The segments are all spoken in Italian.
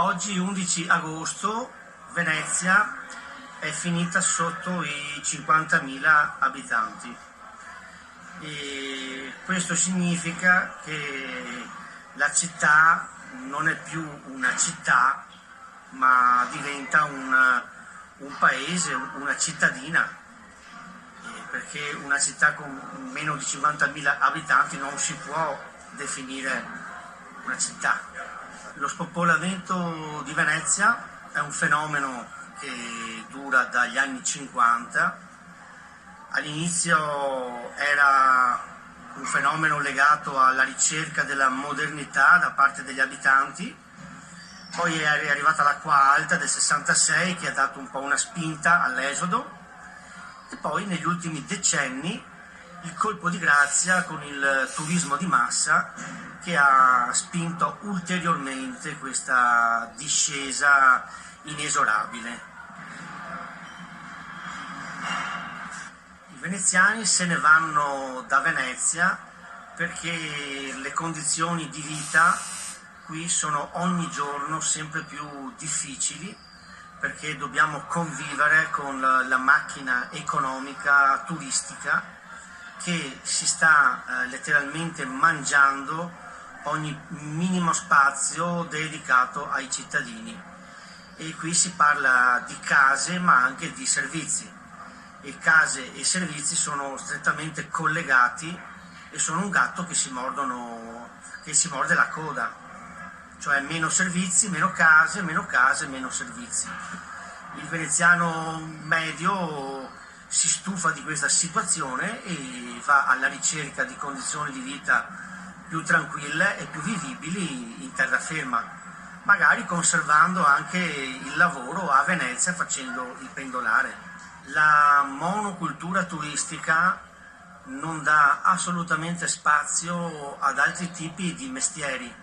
Oggi 11 agosto Venezia è finita sotto i 50.000 abitanti e questo significa che la città non è più una città ma diventa un paese, una cittadina, perché una città con meno di 50.000 abitanti non si può definire una città. Lo spopolamento di Venezia è un fenomeno che dura dagli anni 50. All'inizio era un fenomeno legato alla ricerca della modernità da parte degli abitanti, poi è arrivata l'acqua alta del 66 che ha dato un po' una spinta all'esodo e poi negli ultimi decenni il colpo di grazia con il turismo di massa che ha spinto ulteriormente questa discesa inesorabile. I veneziani se ne vanno da Venezia perché le condizioni di vita qui sono ogni giorno sempre più difficili, perché dobbiamo convivere con la macchina economica turistica che si sta letteralmente mangiando ogni minimo spazio dedicato ai cittadini. E qui si parla di case ma anche di servizi, e case e servizi sono strettamente collegati e sono un gatto che si morde la coda, cioè meno servizi, meno case, meno servizi. Il veneziano medio si stufa di questa situazione e va alla ricerca di condizioni di vita più tranquille e più vivibili in terraferma, magari conservando anche il lavoro a Venezia facendo il pendolare. La monocultura turistica non dà assolutamente spazio ad altri tipi di mestieri.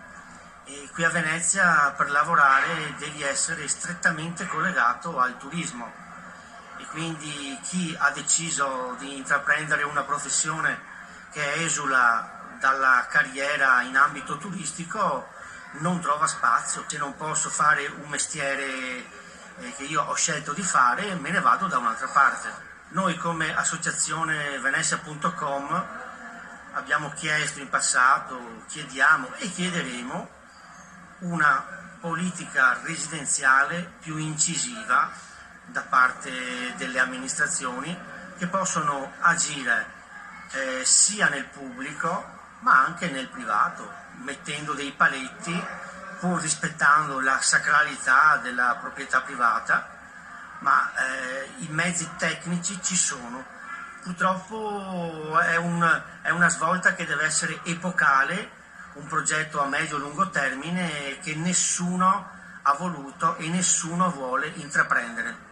E qui a Venezia per lavorare devi essere strettamente collegato al turismo, e quindi chi ha deciso di intraprendere una professione che esula dalla carriera in ambito turistico non trova spazio. Se non posso fare un mestiere che io ho scelto di fare, me ne vado da un'altra parte. Noi come associazione Venezia.com abbiamo chiesto in passato, chiediamo e chiederemo una politica residenziale più incisiva da parte delle amministrazioni, che possono agire sia nel pubblico ma anche nel privato, mettendo dei paletti pur rispettando la sacralità della proprietà privata, ma i mezzi tecnici ci sono. Purtroppo è una svolta che deve essere epocale, un progetto a medio-lungo termine che nessuno ha voluto e nessuno vuole intraprendere.